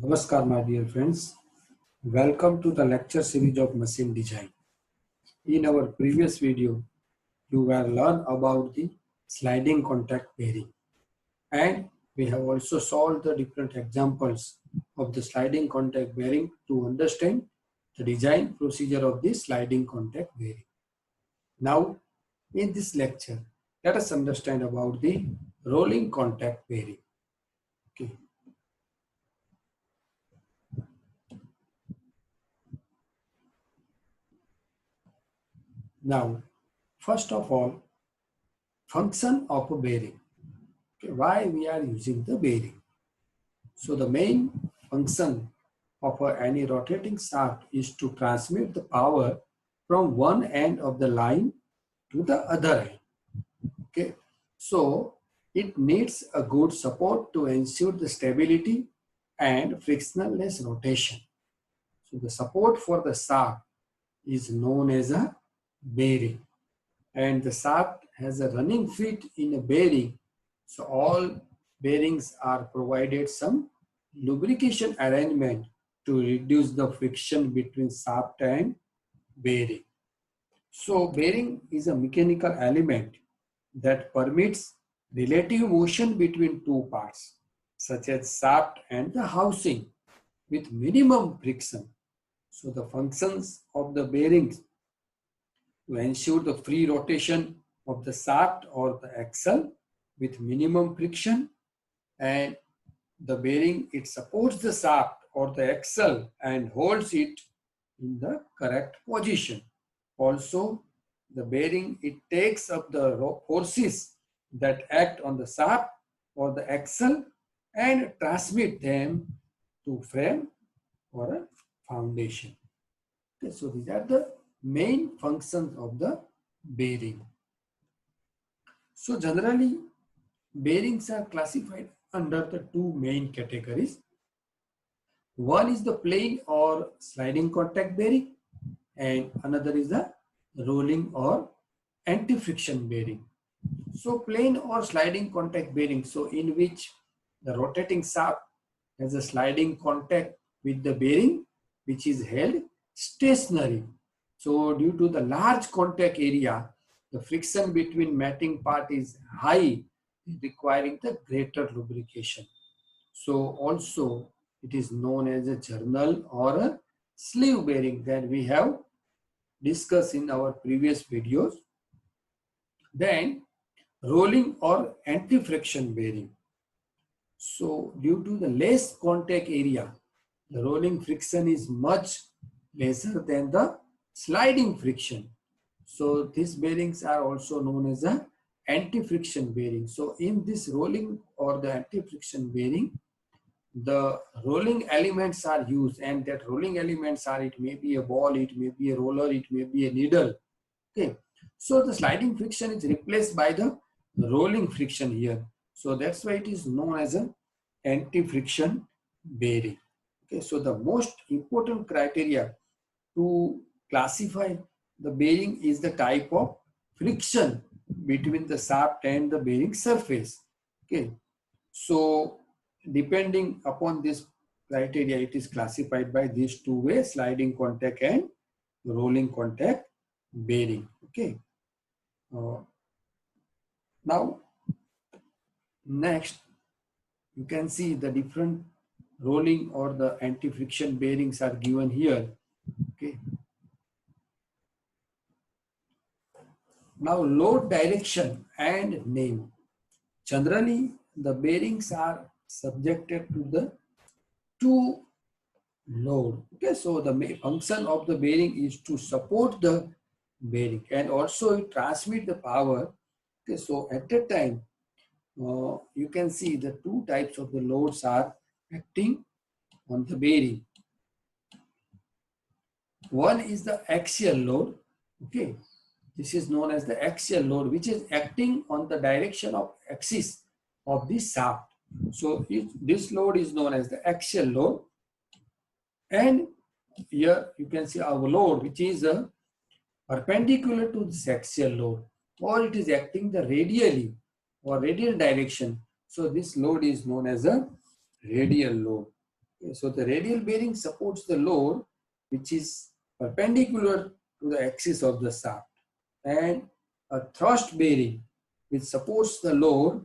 Namaskar, my dear friends. Welcome to the lecture series of machine design. In our previous video, you were learned about the sliding contact bearing, and we have also solved the different examples of the sliding contact bearing to understand the design procedure of the sliding contact bearing. Now, in this lecture, let us understand about the rolling contact bearing. Okay. Now, first of all, function of a bearing. Okay, why we are using the bearing? So the main function of any rotating shaft is to transmit the power from one end of the line to the other end. Okay, so it needs a good support to ensure the stability and frictionless rotation. So the support for the shaft is known as a bearing, and the shaft has a running feet in a bearing. So all bearings are provided some lubrication arrangement to reduce the friction between shaft and bearing. So bearing is a mechanical element that permits relative motion between two parts, such as shaft and the housing, with minimum friction. So the functions of the bearings to ensure the free rotation of the shaft or the axle with minimum friction, and the bearing, it supports the shaft or the axle and holds it in the correct position. Also, the bearing, it takes up the forces that act on the shaft or the axle and transmit them to frame or a foundation. Okay, so these are the main functions of the bearing. So generally, bearings are classified under the two main categories. One is the plain or sliding contact bearing, and another is the rolling or anti-friction bearing. So plain or sliding contact bearing, so in which the rotating shaft has a sliding contact with the bearing, which is held stationary. So due to the large contact area, the friction between matting part is high, requiring the greater lubrication. So also it is known as a journal or a sleeve bearing that we have discussed in our previous videos. Then rolling or anti-friction bearing. So due to the less contact area, the rolling friction is much lesser than the sliding friction. So these bearings are also known as a anti-friction bearing. So in this rolling or the anti-friction bearing, the rolling elements are used, and that rolling elements are, it may be a ball, it may be a roller, it may be a needle. Okay. So the sliding friction is replaced by the rolling friction here. So that's why it is known as an anti-friction bearing. Okay. So the most important criteria to classify the bearing is the type of friction between the shaft and the bearing surface. Okay. So depending upon this criteria, it is classified by these two ways: sliding contact and rolling contact bearing. Okay. Now, next, you can see the different rolling or the anti-friction bearings are given here. Okay. Now, load direction and name. Generally, the bearings are subjected to the two load. Okay, so the main function of the bearing is to support the bearing and also it transmit the power. Okay, so at that time, you can see the two types of the loads are acting on the bearing. One is the axial load. Okay, this is known as the axial load, which is acting on the direction of axis of the shaft. So this load is known as the axial load. And here you can see our load, which is perpendicular to this axial load, or it is acting the radially or radial direction. So this load is known as a radial load. Okay, so the radial bearing supports the load which is perpendicular to the axis of the shaft, and a thrust bearing which supports the load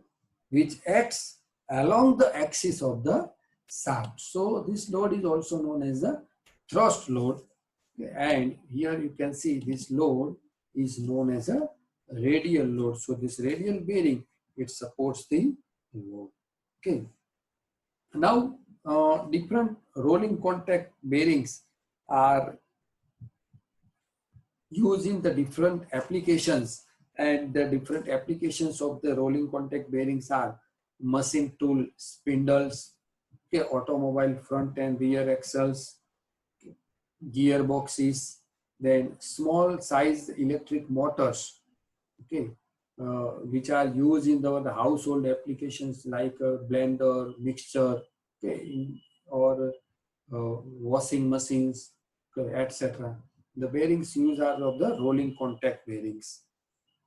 which acts along the axis of the shaft. So this load is also known as the thrust load, and here you can see this load is known as a radial load. So this radial bearing, it supports the load. Okay. Now different rolling contact bearings are used in the different applications, and the different applications of the rolling contact bearings are machine tool spindles, okay, automobile front and rear axles, gearboxes, then small sized electric motors, okay, which are used in the household applications like blender, mixture, okay, or washing machines, okay, etc. The bearings used are of the rolling contact bearings,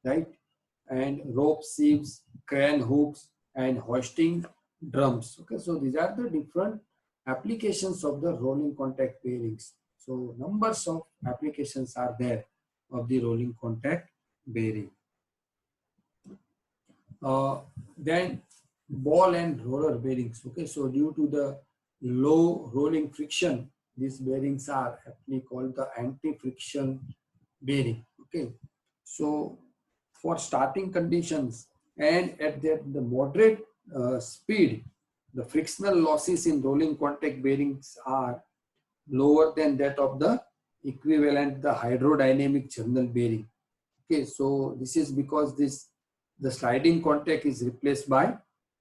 right? And rope sheaves, crane hooks, and hoisting drums. Okay, so these are the different applications of the rolling contact bearings. So numbers of applications are there of the rolling contact bearing. Then ball and roller bearings. Okay, so due to the low rolling friction, these bearings are aptly called the anti-friction bearing. Okay, so for starting conditions and at the moderate speed, the frictional losses in rolling contact bearings are lower than that of the equivalent the hydrodynamic journal bearing. Okay, so this is because the sliding contact is replaced by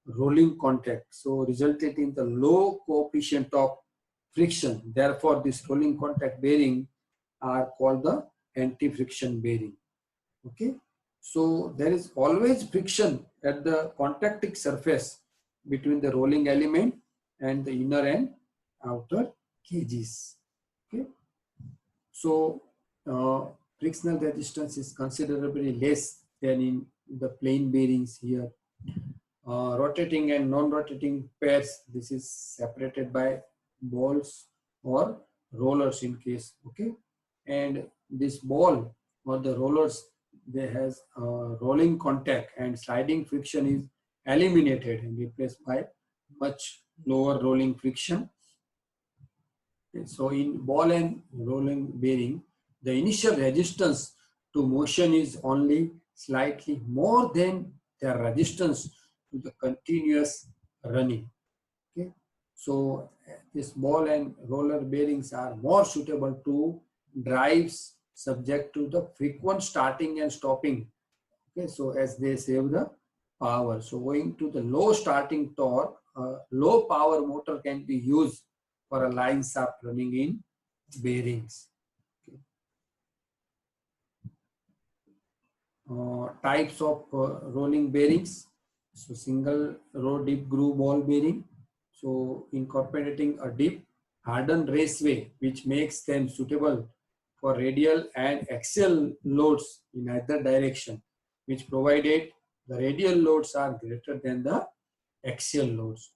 rolling contact, so resulted in the low coefficient of friction. Therefore, this rolling contact bearing are called the anti-friction bearing. Okay, so there is always friction at the contacting surface between the rolling element and the inner and outer cages. Okay, so frictional resistance is considerably less than in the plain bearings here. Rotating and non-rotating pairs, this is separated by balls or rollers in case. Okay, and this ball or the rollers, they has rolling contact, and sliding friction is eliminated and replaced by much lower rolling friction. Okay, so in ball and rolling bearing, the initial resistance to motion is only slightly more than their resistance to the continuous running. Okay, so this ball and roller bearings are more suitable to drives subject to the frequent starting and stopping. Okay, so as they save the power. So owing to the low starting torque, low power motor can be used for a line shaft running in bearings. Okay. Types of rolling bearings. So single row deep groove ball bearing. So incorporating a deep hardened raceway which makes them suitable for radial and axial loads in either direction, which provided the radial loads are greater than the axial loads.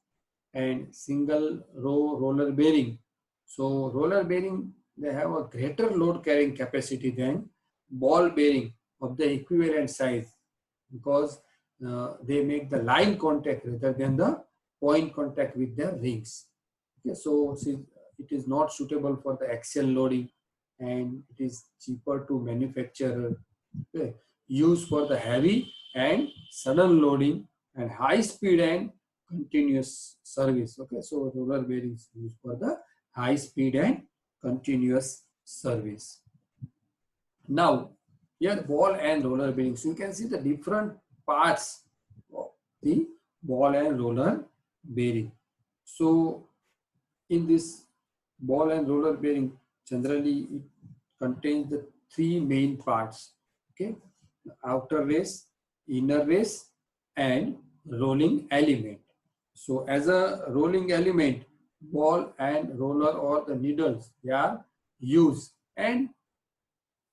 And single row roller bearing. So roller bearing, they have a greater load carrying capacity than ball bearing of the equivalent size, because they make the line contact rather than the point contact with their rings. Okay, so it is not suitable for the axial loading, and it is cheaper to manufacture. Okay, used for the heavy and sudden loading and high speed and continuous service. Okay, so roller bearings used for the high speed and continuous service. Now, here ball and roller bearings. You can see the different parts of the ball and roller bearing. So, in this ball and roller bearing, generally it contains the three main parts. Okay, outer race, inner race, and rolling element. So, as a rolling element, ball and roller or the needles, they are used, and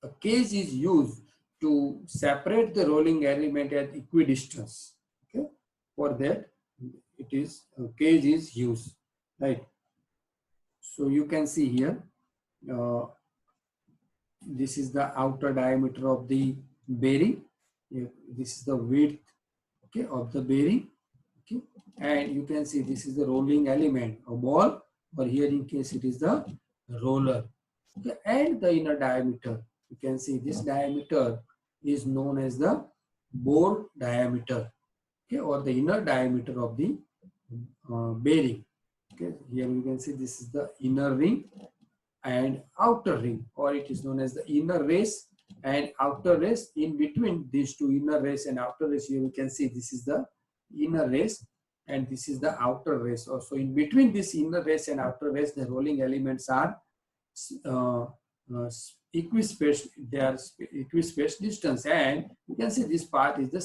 a cage is used to separate the rolling element at equidistance. Okay, for that it is a cage is used, right? So you can see here, this is the outer diameter of the bearing. This is the width, okay, of the bearing. Okay, and you can see this is the rolling element, a ball, or here in case it is the roller. Okay, and the inner diameter. You can see this diameter is known as the bore diameter, okay, or the inner diameter of the bearing. Okay, here you can see this is the inner ring and outer ring, or it is known as the inner race and outer race. In between these two, inner race and outer race, here you can see this is the inner race and this is the outer race. Also in between this inner race and outer race, the rolling elements are uh, equispaced, they are equispaced distance, and you can see this part is the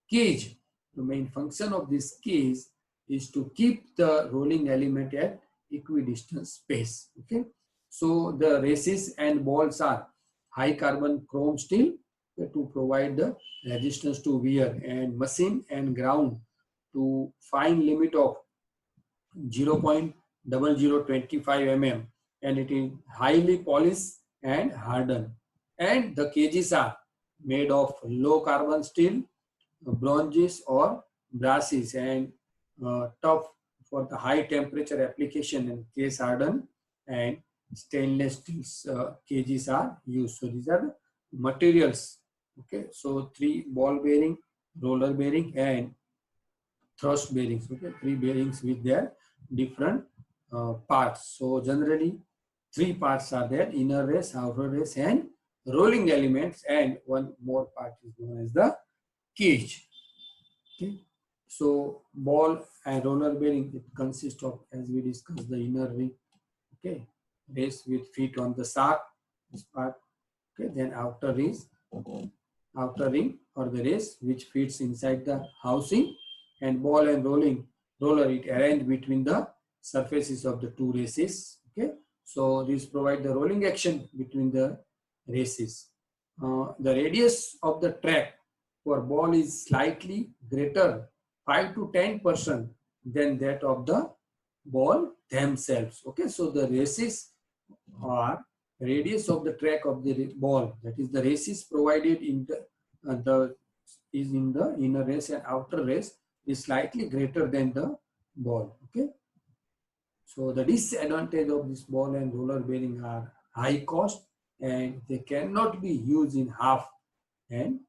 cage. The main function of this cage is to keep the rolling element at equidistant space. Okay, so the races and balls are high carbon chrome steel to provide the resistance to wear, and machine and ground to fine limit of 0.0025 mm, and it is highly polished and hardened. And the cages are made of low carbon steel, bronzes or brasses, and tough for the high temperature application, and case hardened and stainless steel cages are used. So these are the materials. Okay, so 3 ball bearing, roller bearing and thrust bearings. Okay, 3 bearings with their different parts. So generally 3 parts are there: inner race, outer race and rolling elements, and one more part is known as the cage. Okay, so ball and roller bearing, it consists of, as we discussed, the inner ring, okay, race with feet on the shaft, this part. Okay, then outer ring or the race which fits inside the housing, and ball and roller, it arranged between the surfaces of the 2 races. Okay, so these provide the rolling action between the races. The radius of the track for ball is slightly greater, 5 to 10% than that of the ball themselves. Okay, so the races are radius of the track of the ball, that is the races provided in the is in the inner race and outer race, is slightly greater than the ball. Okay, so the disadvantage of this ball and roller bearing are high cost, and they cannot be used in half, and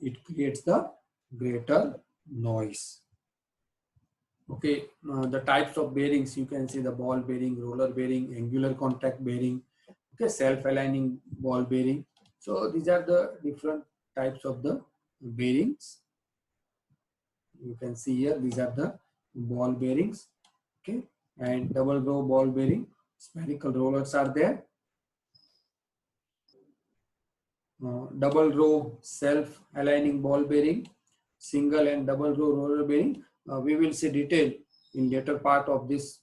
it creates the greater noise. Okay, the types of bearings, you can see the ball bearing, roller bearing, angular contact bearing, okay, self-aligning ball bearing. So these are the different types of the bearings. You can see here, these are the ball bearings, okay, and double row ball bearing, spherical rollers are there. Double row self-aligning ball bearing, single and double row roller bearing. We will see detail in later part of this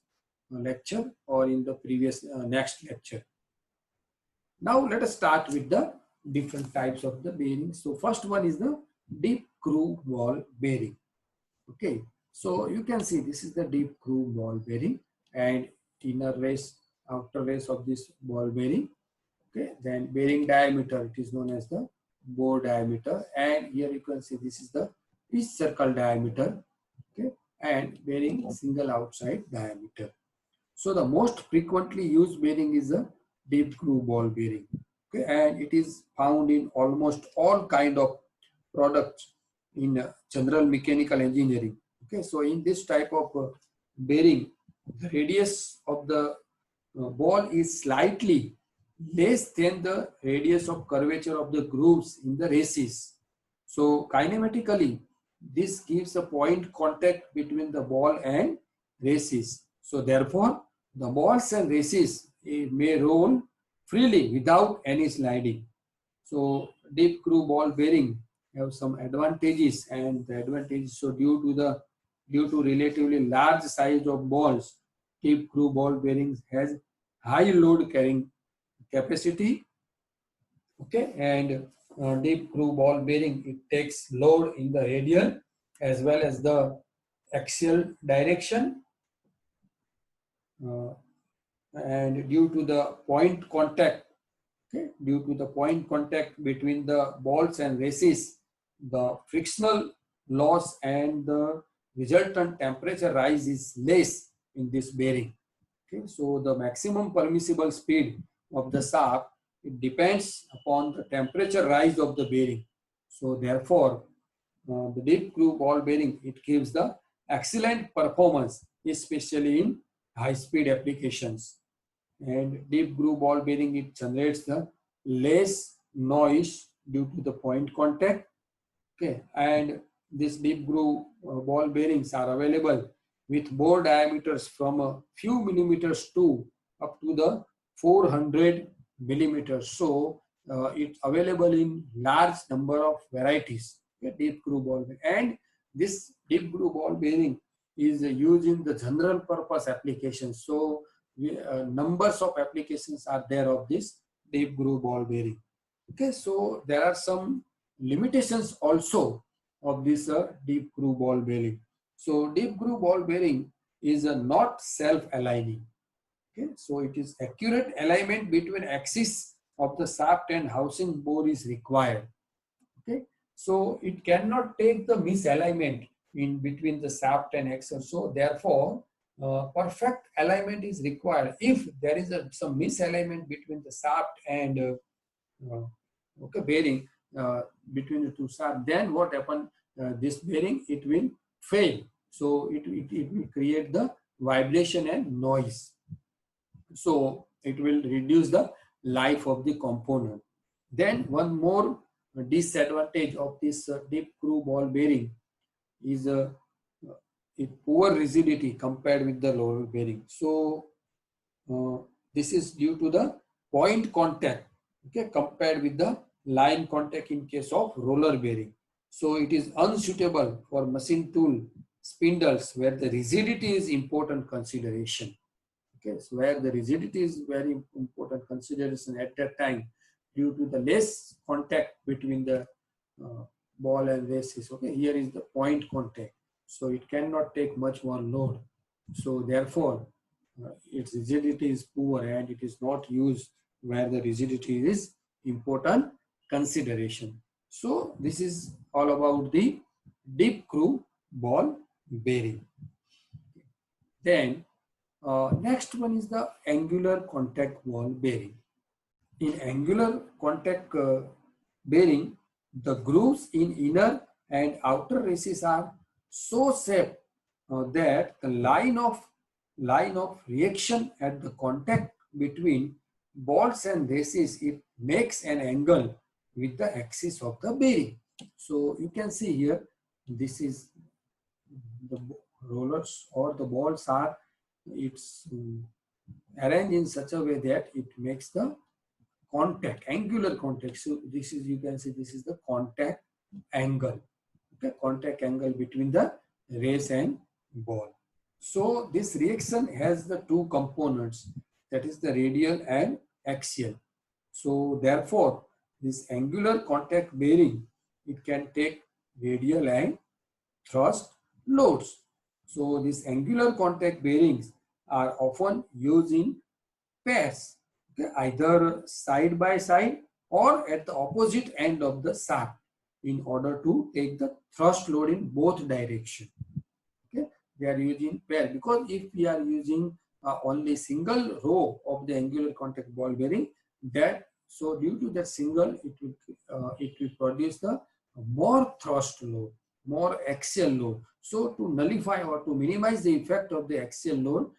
lecture or in the previous next lecture. Now let us start with the different types of the bearings. So first one is the deep groove ball bearing. Okay, so you can see this is the deep groove ball bearing, and inner race, outer race of this ball bearing. Okay, then bearing diameter, it is known as the bore diameter, and here you can see this is the pitch circle diameter. Okay, and bearing single outside diameter. So the most frequently used bearing is a deep groove ball bearing. Okay, and it is found in almost all kind of products in general mechanical engineering. Okay, so in this type of bearing, the radius of the ball is slightly less than the radius of curvature of the grooves in the races. So kinematically, this gives a point contact between the ball and races. So therefore, the balls and races may roll freely without any sliding. So deep groove ball bearing have some advantages, and the advantages, so due to relatively large size of balls, deep groove ball bearings has high load carrying capacity. Okay, and deep groove ball bearing, it takes load in the radial as well as the axial direction. and due to the point contact, okay, due to the point contact between the balls and races, the frictional loss and the resultant temperature rise is less in this bearing. Okay, so the maximum permissible speed of the shaft, it depends upon the temperature rise of the bearing. So therefore, the deep groove ball bearing, it gives the excellent performance, especially in high speed applications. And deep groove ball bearing, it generates the less noise due to the point contact. Okay, and this deep groove ball bearings are available with bore diameters from a few millimeters to up to the 400 millimeters. So it's available in large number of varieties. Okay, deep groove ball bearing. And this deep groove ball bearing is used in the general purpose applications. So numbers of applications are there of this deep groove ball bearing. Okay, so there are some limitations also of this deep groove ball bearing. So deep groove ball bearing is not self-aligning. Okay, so it is accurate alignment between axis of the shaft and housing bore is required. Okay, so it cannot take the misalignment in between the shaft and axle. So therefore, perfect alignment is required. If there is some misalignment between the shaft and okay, bearing between the two shafts, then what happen? This bearing, it will fail. So it will create the vibration and noise. So it will reduce the life of the component. Then one more disadvantage of this deep groove ball bearing is poor rigidity compared with the lower bearing. So uh, this is due to the point contact, okay, compared with the line contact in case of roller bearing. So it is unsuitable for machine tool spindles where the rigidity is important consideration. Okay, so where the rigidity is very important consideration at that time due to the less contact between the uh, ball and races. Okay, here is the point contact, so it cannot take much more load. So therefore, its rigidity is poor and it is not used where the rigidity is important consideration. So this is all about the deep groove ball bearing. Then next one is the angular contact ball bearing. In angular contact bearing, the grooves in inner and outer races are so shaped that the line of reaction at the contact between balls and races, it makes an angle with the axis of the bearing. So you can see here, this is the rollers or the balls are, it's arranged in such a way that it makes the contact, angular contact. So this is, you can see, this is the contact angle. Okay, contact angle between the race and ball. So this reaction has the two components, that is the radial and axial. So therefore, this angular contact bearing, it can take radial and thrust loads. So these angular contact bearings are often used in pairs, okay, either side by side or at the opposite end of the shaft in order to take the thrust load in both directions. Okay, they are using pair because if we are using only single row of the angular contact ball bearing, that so due to that single, it will produce the more thrust load, more axial load. So to nullify or to minimize the effect of the axial load,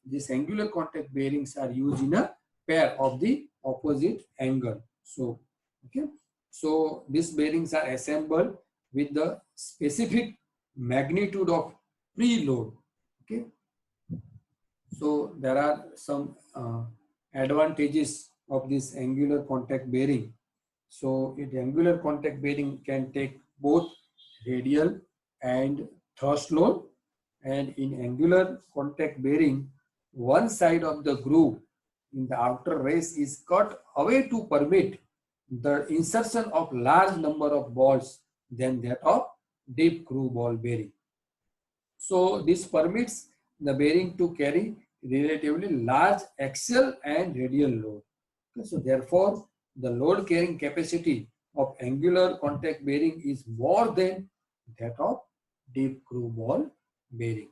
these angular contact bearings are used in a pair of the opposite angle. So okay, so these bearings are assembled with the specific magnitude of preload. Okay, so there are some advantages of this angular contact bearing. So the angular contact bearing can take both radial and thrust load, and in angular contact bearing, one side of the groove in the outer race is cut away to permit the insertion of large number of balls than that of deep groove ball bearing. So this permits the bearing to carry relatively large axial and radial load. Okay, so therefore, the load carrying capacity of angular contact bearing is more than that of deep groove ball bearing.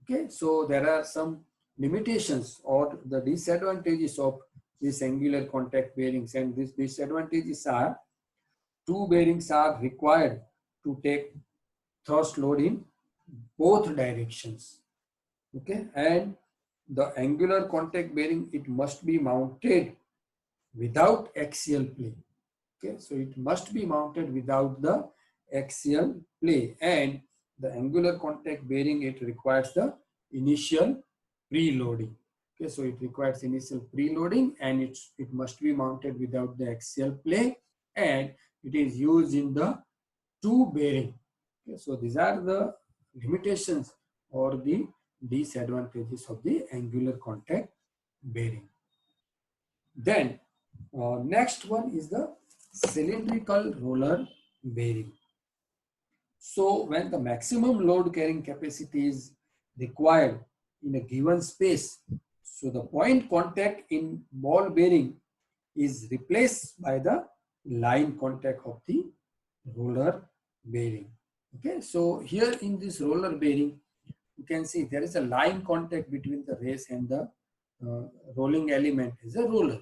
Okay, so there are some limitations or the disadvantages of these angular contact bearings, and these disadvantages are two bearings are required to take thrust load in both directions. Okay, and the angular contact bearing, it must be mounted without axial play. Okay, so it must be mounted without the axial play, and the angular contact bearing, it requires the initial preloading. Okay, so it requires initial preloading, and it must be mounted without the axial play, and it is used in the two bearing. Okay, so these are the limitations or the disadvantages of the angular contact bearing. Then next one is the cylindrical roller bearing. So when the maximum load carrying capacity is required in a given space, so the point contact in ball bearing is replaced by the line contact of the roller bearing. Okay, so here in this roller bearing, you can see there is a line contact between the race and the rolling element is a roller.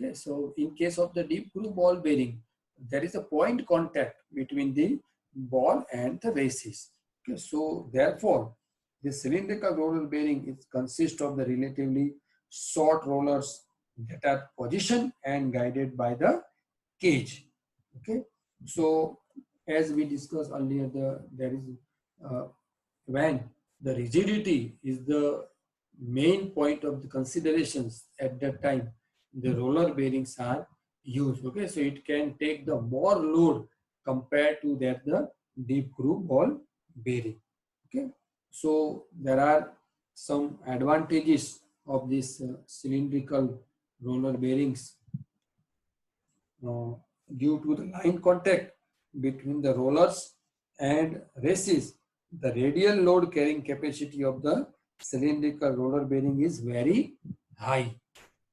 Okay, so in case of the deep groove ball bearing, there is a point contact between the ball and the races. Okay, so therefore, the cylindrical roller bearing is consists of the relatively short rollers that are positioned and guided by the cage. Okay, so as we discussed earlier, there is uh, when the rigidity is the main point of the considerations at that time, the roller bearings are used. Okay, so it can take the more load compared to that the deep groove ball bearing. Okay, so there are some advantages of this cylindrical roller bearings uh, due to the line contact between the rollers and races. The radial load carrying capacity of the cylindrical roller bearing is very high.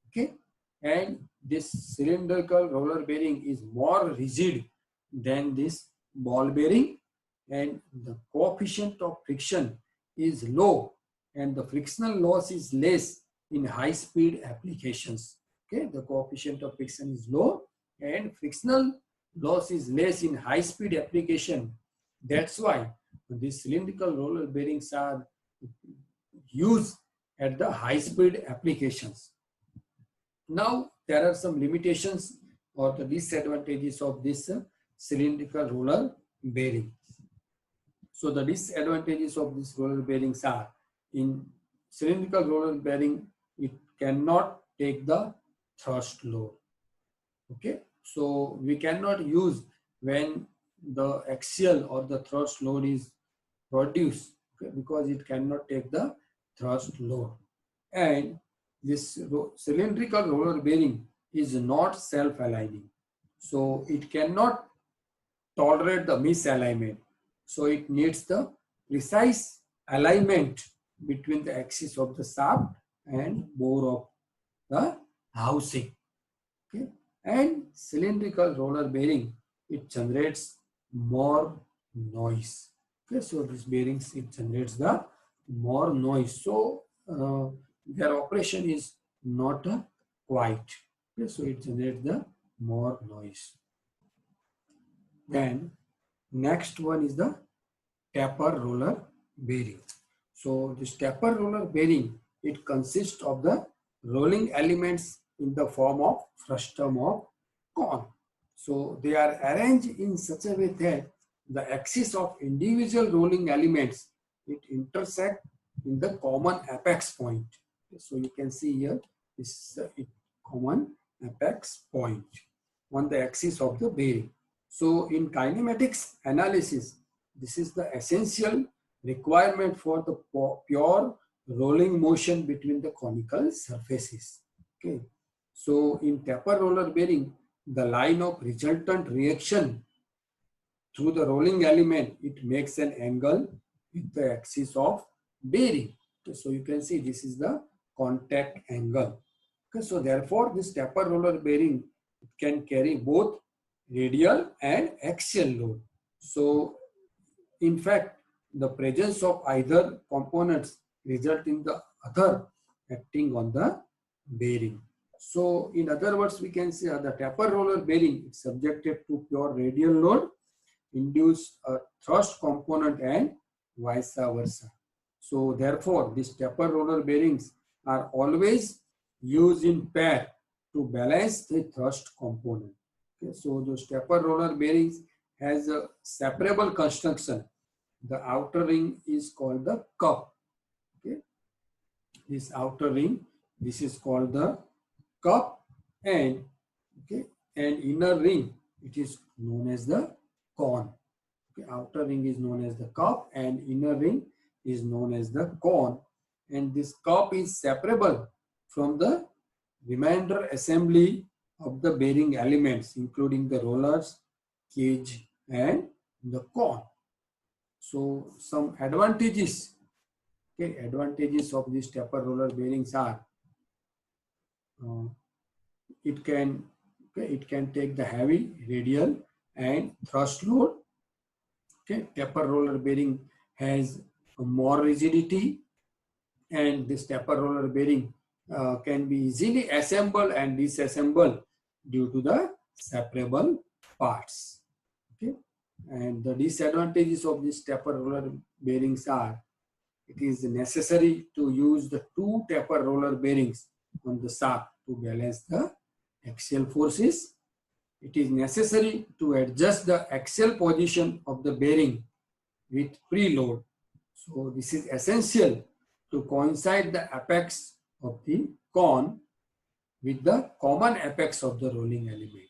Okay, and this cylindrical roller bearing is more rigid than this ball bearing, and the coefficient of friction is low, and the frictional loss is less in high speed applications. Okay, the coefficient of friction is low and frictional loss is less in high speed application. That's why these cylindrical roller bearings are used at the high speed applications. Now, there are some limitations or the disadvantages of this cylindrical roller bearing. So, the disadvantages of this roller bearings are in cylindrical roller bearing, it cannot take the thrust load. Okay, so we cannot use when the axial or the thrust load is produced, okay, because it cannot take the thrust load. And this cylindrical roller bearing is not self-aligning, so it cannot tolerate the misalignment. So it needs the precise alignment between the axis of the shaft and bore of the housing. Okay, and cylindrical roller bearing, it generates more noise. Okay, so this bearings, it generates the more noise. So their operation is not quiet. Okay, so it generates the more noise. Then next one is the taper roller bearing. So this taper roller bearing, it consists of the rolling elements in the form of frustum of cone. So they are arranged in such a way that the axis of individual rolling elements, it intersect in the common apex point. So you can see here this common apex point on the axis of the bearing. So in kinematics analysis, this is the essential requirement for the pure rolling motion between the conical surfaces. Okay. So in taper roller bearing, the line of resultant reaction through the rolling element, it makes an angle with the axis of bearing. Okay. So you can see this is the contact angle. Okay, so therefore this taper roller bearing can carry both radial and axial load. So in fact, the presence of either components result in the other acting on the bearing. So in other words, we can say the taper roller bearing is subjected to pure radial load, induce a thrust component and vice versa. So therefore, these taper roller bearings are always used in pair to balance the thrust component. Okay, so those taper roller bearings has a separable construction. The outer ring is called the cup. Okay, this outer ring, this is called the cup, and okay, and inner ring, it is known as the cone. Okay, outer ring is known as the cup and inner ring is known as the cone, and this cup is separable from the remainder assembly of the bearing elements, including the rollers, cage and the cone. So some advantages, okay, advantages of these taper roller bearings are uh, it can take the heavy radial and thrust load. Okay, taper roller bearing has more rigidity, and this taper roller bearing can be easily assembled and disassembled due to the separable parts. Okay, and the disadvantages of this taper roller bearings are it is necessary to use the two taper roller bearings on the shaft to balance the axial forces. It is necessary to adjust the axial position of the bearing with preload. So this is essential to coincide the apex of the cone with the common apex of the rolling element.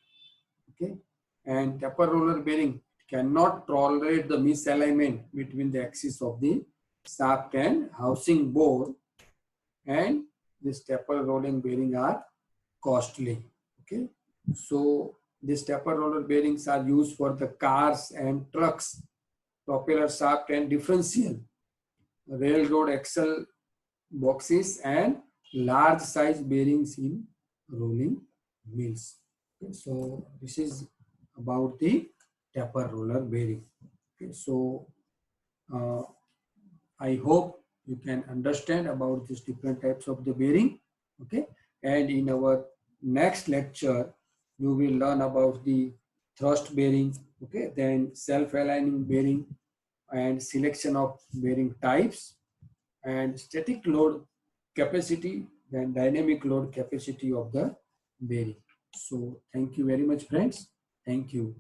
Okay, and taper roller bearing cannot tolerate the misalignment between the axis of the shaft and housing bore, and this taper rolling bearing are costly. Okay, so these taper roller bearings are used for the cars and trucks, propeller shaft and differential, railroad axle boxes and large size bearings in rolling mills. Okay, so this is about the taper roller bearing. Okay, so uh, I hope you can understand about these different types of the bearing. Okay, and in our next lecture, you will learn about the thrust bearing. Okay, then self-aligning bearing and selection of bearing types and static load capacity and dynamic load capacity of the bearing. So thank you very much, friends. Thank you.